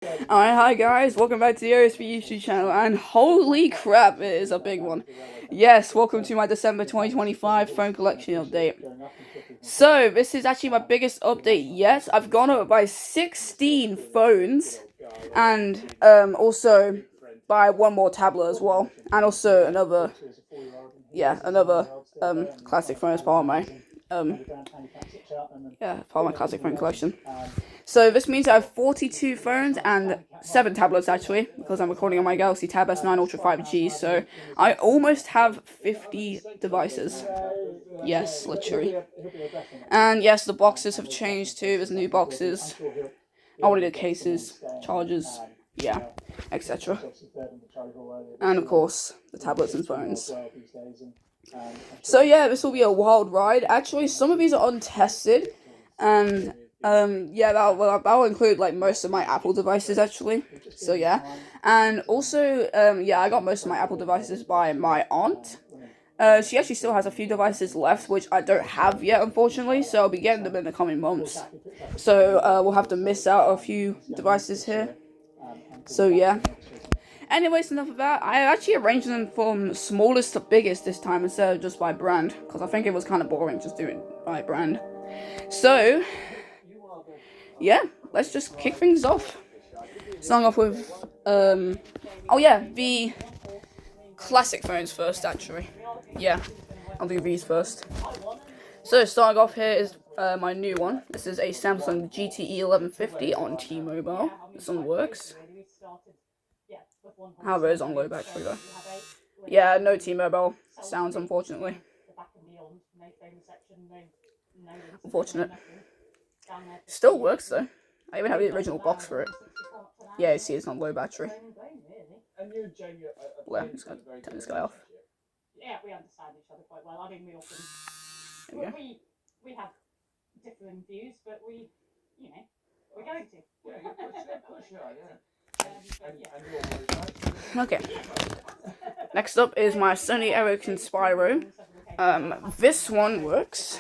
Alright, hi guys, welcome back to the OSB YouTube channel, and holy crap, it is a big one. Yes, welcome to my December 2025 phone collection update. So, this is actually my biggest update yet. I've gone up by 16 phones, and also by one more tablet as well, and also another classic phone as part of my classic phone collection. So this means I have 42 phones and 7 tablets actually, because I'm recording on my Galaxy Tab S9 Ultra 5G, so I almost have 50 devices. Yes, literally. And yes, the boxes have changed too, there's new boxes, the cases, chargers, yeah, etc. And of course, the tablets and phones. So yeah, this will be a wild ride. Actually, some of these are untested, and that'll include like most of my Apple devices actually. So yeah, and also I got most of my Apple devices by my aunt. She actually still has a few devices left, which I don't have yet, unfortunately, so I'll be getting them in the coming months. So we'll have to miss out a few devices here. So yeah. Anyways, enough of that. I actually arranged them from smallest to biggest this time instead of just by brand, because I think it was kind of boring just doing by brand. So, yeah, let's just kick things off. Starting off with, the classic phones first, actually. Yeah, I'll do these first. So, starting off here is my new one. This is a Samsung GTE 1150 on T-Mobile. This one works. However, it's on low battery though. Yeah, no T-Mobile sounds, unfortunately. Unfortunate. Still works though. I even have the original box for it. Yeah, you see it's on low battery. Well, I'm just gonna turn this guy off. Yeah, we understand each other quite well. I mean, we have different views, but we're going to. Okay. Next up is my Sony Ericsson Spyro. This one works.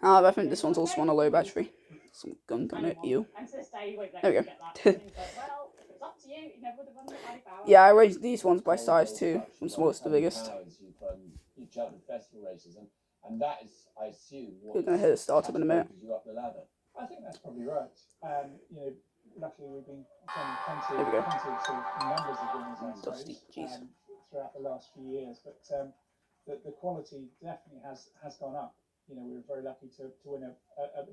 I think this one's also on a low battery. Some gunk on it, ew. There we go. Yeah, I raised these ones by size too, from smallest to biggest. We're gonna hit a startup in a minute. I think that's probably right. Luckily we've been attending plenty of numbers of winners, I suppose, throughout the last few years. But the quality definitely has gone up. We were very lucky to win a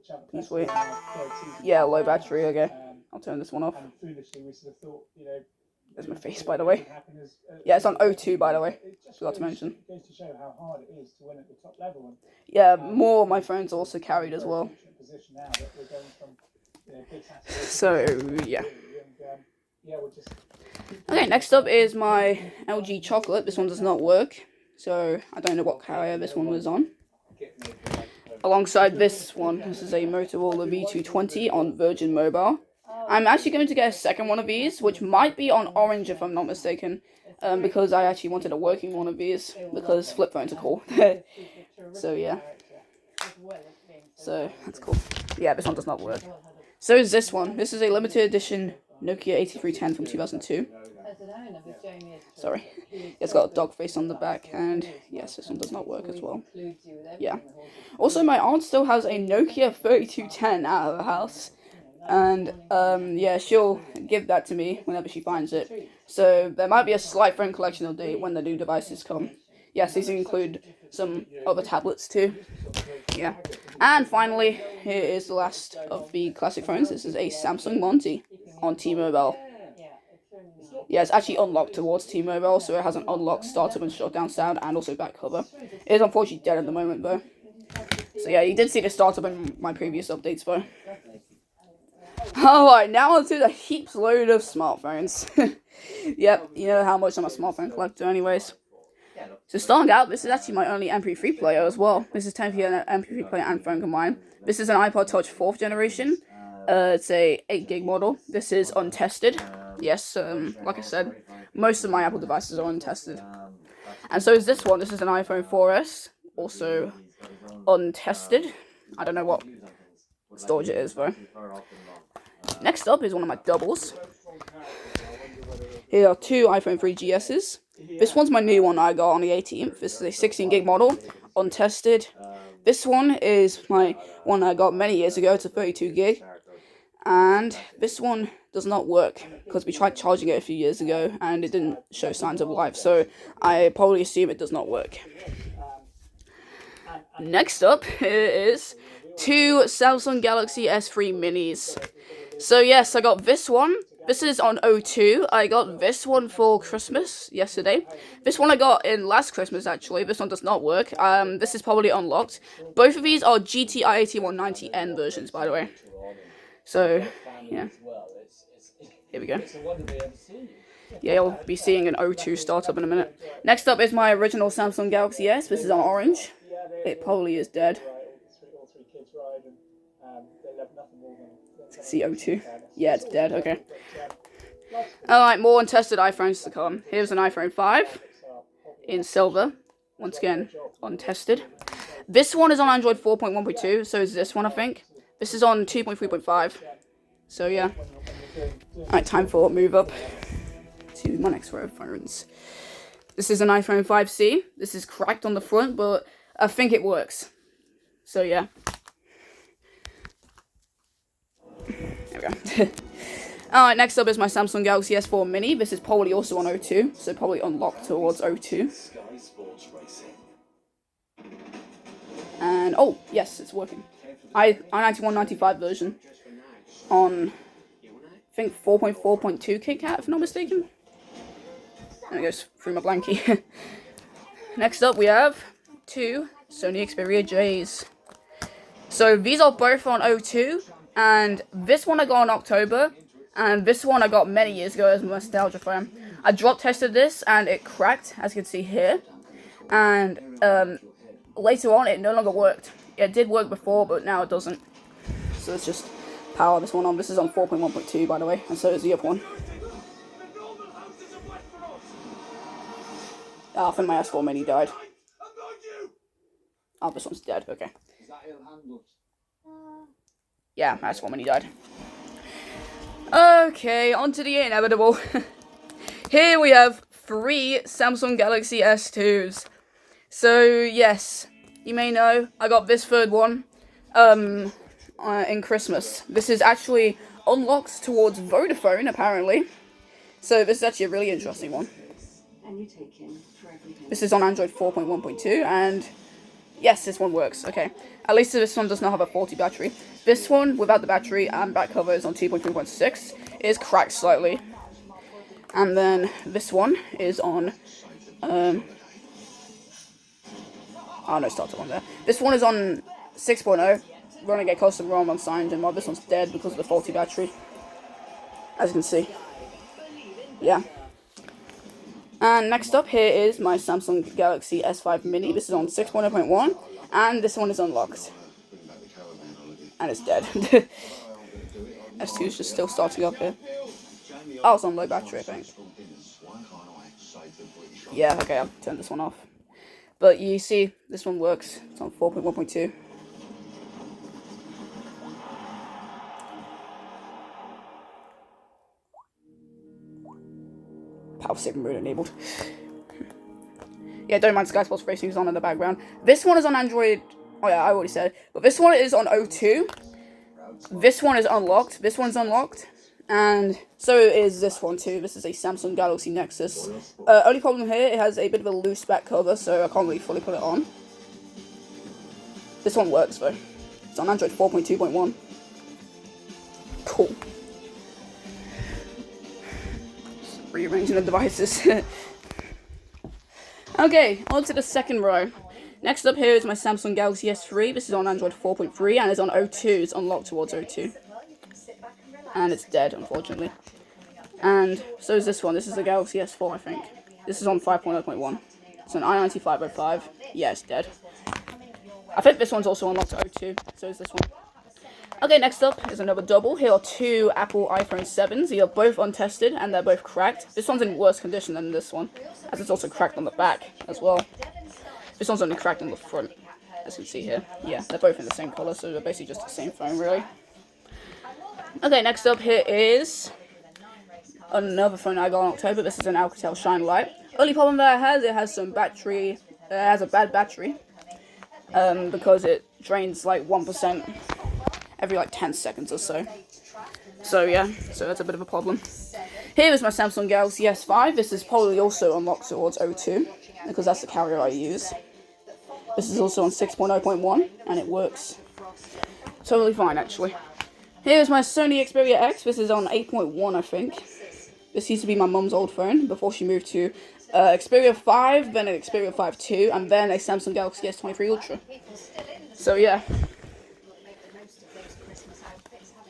champion festival in our third season. Yeah, low battery. Okay, I'll turn this one off. And foolishly, we sort of thought, there's my face, by the way. Yeah, it's on O2, by the way. Forgot to mention. It goes to show how hard it is to win at the top level. Yeah, more of my phones also carried as well. So, yeah. Okay, next up is my LG Chocolate. This one does not work, so I don't know what carrier this one was on. Alongside this one, this is a Motorola V220 on Virgin Mobile. I'm actually going to get a second one of these, which might be on Orange if I'm not mistaken, because I actually wanted a working one of these, because flip phones are cool. So yeah. So, that's cool. Yeah, this one does not work. So is this one. This is a limited edition Nokia 8310 from 2002. Sorry. It's got a dog face on the back, and yes, this one does not work as well. Yeah. Also, my aunt still has a Nokia 3210 out of the house, and she'll give that to me whenever she finds it. So there might be a slight phone collection update when the new devices come. Yes, these include some other tablets too. Yeah. And finally, here is the last of the classic phones. This is a Samsung Monty on T-Mobile. Yeah, it's actually unlocked towards T-Mobile, so it has an unlocked startup and shutdown sound and also back cover. It is unfortunately dead at the moment though. So yeah, you did see the startup in my previous updates though. Alright, now onto the heaps load of smartphones. Yep, you know how much I'm a smartphone collector anyways. So starting out, this is actually my only MP3 player as well. This is 10p MP3 player and phone combined. This is an iPod Touch 4th generation. It's a 8GB model. This is untested. Yes, like I said, most of my Apple devices are untested. And so is this one. This is an iPhone 4S, also untested. I don't know what storage it is though. Next up is one of my doubles. Here are two iPhone 3GSs. This one's my new one I got on the 18th. This is a 16 gig model, untested. This one is my one I got many years ago. It's a 32 gig. And this one does not work because we tried charging it a few years ago and it didn't show signs of life. So I probably assume it does not work. Next up is two Samsung Galaxy S3 minis. So yes, I got this one. This is on 02. I got this one for Christmas yesterday. This one I got in last Christmas actually. This one does not work. This is probably unlocked. Both of these are GTI 8190N versions, by the way. So yeah, here we go. Yeah, you'll be seeing an 02 startup in a minute. Next up is my original Samsung Galaxy S. This is on orange. It probably is dead. CO2. Yeah, it's dead. Okay. Alright, more untested iPhones to come. Here's an iPhone 5 in silver. Once again, untested. This one is on Android 4.1.2, so is this one, I think. This is on 2.3.5. So yeah. Alright, time for move up to my next row of phones. This is an iPhone 5C. This is cracked on the front, but I think it works. So yeah. There we go. Alright, next up is my Samsung Galaxy S4 Mini. This is probably also on 02, so probably unlocked towards 02. And, oh, yes, it's working. i9195 version on, I think, 4.4.2 KitKat, if I'm not mistaken. And it goes through my blankie. Next up, we have two Sony Xperia Js. So these are both on 02. And this one I got in October, and this one I got many years ago as a nostalgia phone. I drop tested this, and it cracked, as you can see here. And later on, it no longer worked. It did work before, but now it doesn't. So let's just power this one on. This is on 4.1.2, by the way, and so is the other one. Oh, I think my S4 Mini died. Oh, this one's dead, okay. Yeah, that's when he died. Okay, on to the inevitable. Here we have three Samsung Galaxy S2s. So, yes, you may know, I got this third one in Christmas. This is actually unlocked towards Vodafone, apparently. So, this is actually a really interesting one. This is on Android 4.1.2, and yes, this one works. Okay, at least this one does not have a faulty battery. This one, without the battery and back cover, is on 2.3.6. It is cracked slightly. And then this one is on, oh no, startup on there. This one is on 6.0, running a custom ROM on CyanogenMod. While this one's dead because of the faulty battery, as you can see. Yeah. And next up here is my Samsung Galaxy S5 Mini. This is on 6.0.1, and this one is unlocked. And it's dead. S2 is just still starting up here. Oh, it's on low battery, I think. Yeah, okay, I'll turn this one off. But you see, this one works. It's on 4.1.2. Power saving mode enabled. Yeah, don't mind Sky Sports Racing is on in the background. This one is on Android. Oh yeah, I already said. But this one is on 02. This one is unlocked. This one's unlocked. And so is this one too. This is a Samsung Galaxy Nexus. Only problem here, it has a bit of a loose back cover, so I can't really fully put it on. This one works though. It's on Android 4.2.1. Cool. Just rearranging the devices. Okay, on to the second row. Next up here is my Samsung Galaxy S3. This is on Android 4.3 and it's on 02. It's unlocked towards 02. And it's dead, unfortunately. And so is this one. This is the Galaxy S4, I think. This is on 5.0.1. It's an i9505. Yeah, it's dead. I think this one's also unlocked to 02. So is this one. Okay, next up is another double. Here are two Apple iPhone 7s. They are both untested and they're both cracked. This one's in worse condition than this one, as it's also cracked on the back as well. This one's only cracked on the front, as you can see here. Yeah, they're both in the same colour, so they're basically just the same phone, really. Okay, next up here is another phone I got in October. This is an Alcatel Shine Light. Only problem that it has some battery. It has a bad battery. Because it drains like 1% every like 10 seconds or so. So yeah, so that's a bit of a problem. Here is my Samsung Galaxy S5. This is probably also unlocked towards O2 because that's the carrier I use. This is also on 6.0.1 and it works totally fine actually. Here is my Sony Xperia X. This is on 8.1 I think. This used to be my mum's old phone before she moved to Xperia 5, then an Xperia 5 II, and then a Samsung Galaxy S23 Ultra. So yeah.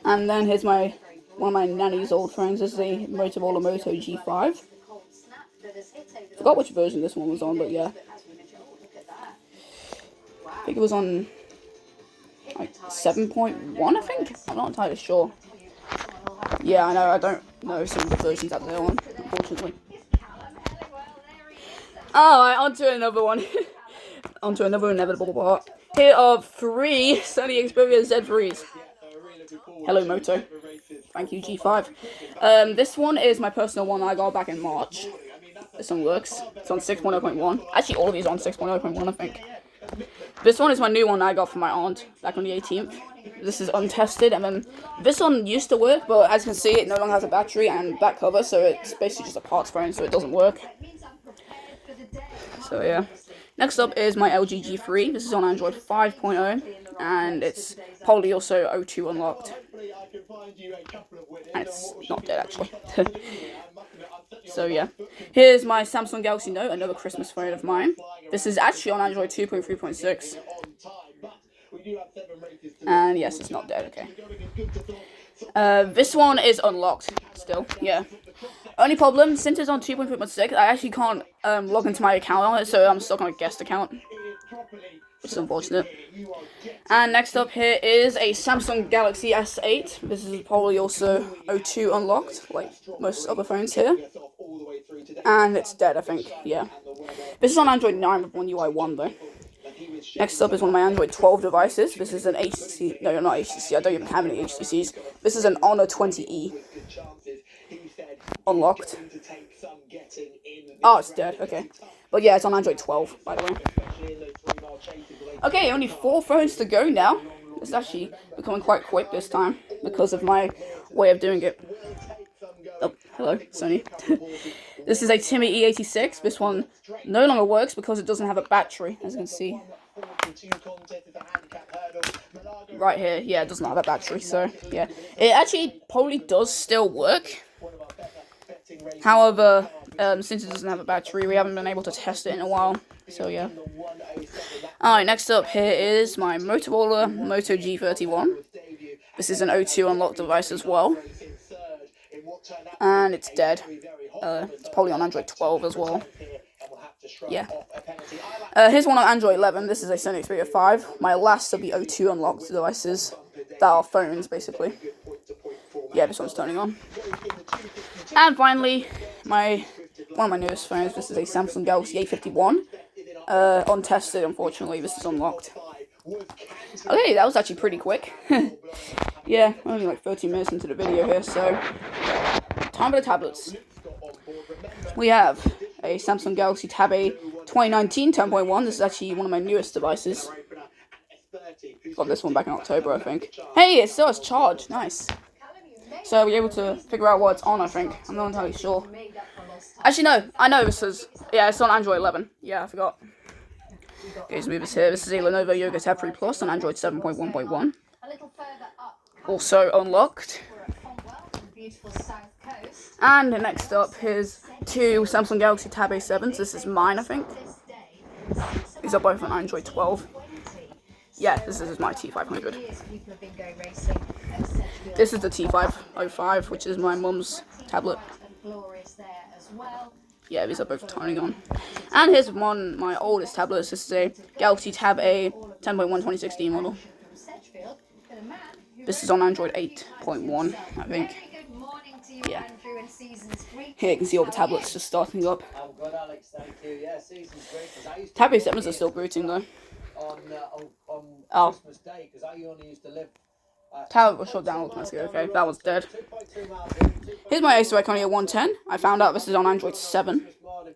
And then here's one of my nanny's old phones. This is a Motorola Moto G5. Forgot which version this one was on, but yeah. I think it was on like 7.1, I think? I'm not entirely sure. Yeah, I know, I don't know some of the versions that they're on, unfortunately. Alright, onto another one. Onto another inevitable part. Here are 3 Sony Xperia Z3s. Hello, Moto. Thank you, G5. This one is my personal one I got back in March. This one works. It's on 6.0.1. Actually, all of these are on 6.0.1, I think. This one is my new one I got from my aunt back on the 18th. This is untested, and then this one used to work, but as you can see, it no longer has a battery and back cover, so it's basically just a parts phone, so it doesn't work. So yeah. Next up is my LG G3. This is on Android 5.0, and it's probably also O2 unlocked. And it's not dead, actually. So yeah. Here's my Samsung Galaxy Note, another Christmas phone of mine. This is actually on Android 2.3.6. And yes, it's not dead, okay. This one is unlocked still, yeah. Only problem, since it's on 2.3.6, I actually can't log into my account on it, so I'm stuck on a guest account, which is unfortunate. And next up here is a Samsung Galaxy S8. This is probably also O2 unlocked, like most other phones here. And it's dead, I think, yeah. This is on Android 9 with One UI 1, though. Next up is one of my Android 12 devices. This is an HTC, no, not HTC, I don't even have any HTCs. This is an Honor 20E. Unlocked. Oh, it's dead, okay. But yeah, it's on Android 12, by the way. Okay, only 4 phones to go now. It's actually becoming quite quick this time, because of my way of doing it. Oh, hello, Sony. This is a Timmy E86. This one no longer works because it doesn't have a battery, as you can see. Right here, yeah, it does not have a battery, so yeah. It actually probably does still work. However, since it doesn't have a battery, we haven't been able to test it in a while, so yeah. Alright, next up here is my Motorola Moto G31. This is an O2 unlocked device as well. And it's dead. It's probably on Android 12 as well. Yeah. Here's one on Android 11. This is a Sony Xperia 5. My last of the O2 unlocked devices that are phones, basically. Yeah, this one's turning on. And finally, one of my newest phones. This is a Samsung Galaxy A51. Untested, unfortunately. This is unlocked. Okay, that was actually pretty quick. Yeah, only like 13 minutes into the video here, so time for the tablets. We have a Samsung Galaxy Tab A 2019 10.1. This is actually one of my newest devices. Got this one back in October, I think. Hey, it still has charge. Nice. So we're able to figure out what it's on, I think. I'm not entirely sure. Actually, no. I know this is... Yeah, it's on Android 11. Yeah, I forgot. Okay, let's move this here. This is a Lenovo Yoga Tab 3 Plus on Android 7.1.1. Also unlocked. And next up, here's 2 Samsung Galaxy Tab A7s. This is mine, I think. These are both on Android 12. Yeah, this is my T500. This is the T505, which is my mum's tablet. Yeah, these are both turning on. And here's my oldest tablets. This is a Galaxy Tab A 10.1 2016 model. This is on Android 8.1, I think. Yeah. Here you can see all the tablets just starting up. Tab A7s are still booting though. Oh. Christmas Day, because I only used to live. Tower was shut down automatically. Okay, that was dead. Here's my Acer Iconia 110. I found out this is on Android 7.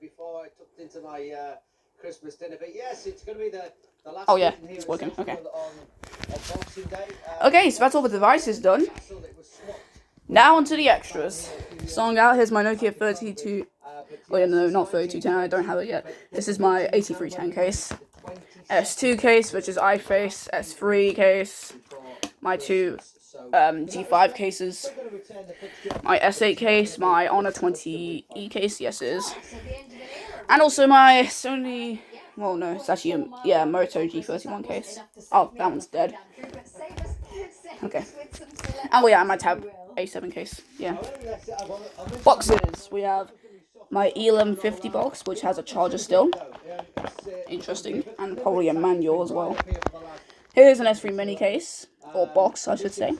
Before I tucked into my Christmas dinner, but yes, it's going to be the last. Oh yeah, it's working. Okay. Okay, so that's all the devices done. Now onto the extras. Song out. Here's my Nokia 32. Oh yeah, no, not 3210. I don't have it yet. This is my 8310 case. S2 case, which is iFace. S3 case. My two G5 cases. My S8 case. My Honor 20E case. Yes, it is. And also my Sony. Well, no, it's actually a Moto G31 case. Oh, that one's dead. Okay. And we have my Tab A7 case. Yeah. Boxes. We have my ELM50 box, which has a charger still. Interesting. And probably a manual as well. Here's an S3 mini case. Or box, I should say.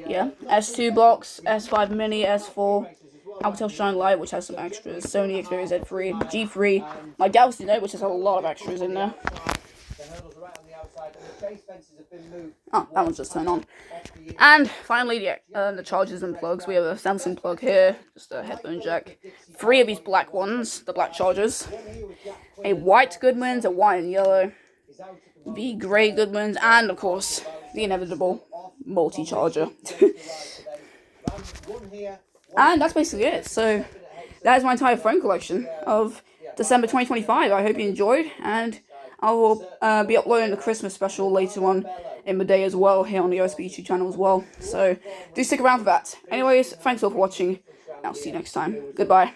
Yeah. S2 box, S5 mini, S4. Alcatel Shine Light, which has some extras. Sony Xperia Z3, G3. My Galaxy Note, which has a lot of extras in there. Oh, that one's just turned on. And finally, the chargers and plugs. We have a Samsung plug here, just a headphone jack. 3 of these black ones, the black chargers. A white Goodman's, a white and yellow. The grey Goodman's, and of course, the inevitable multi-charger. And that's basically it. So, that is my entire phone collection of December 2025. I hope you enjoyed, and I will be uploading the Christmas special later on in the day as well, here on the OSB YouTube channel as well. So, do stick around for that. Anyways, thanks all for watching, and I'll see you next time. Goodbye.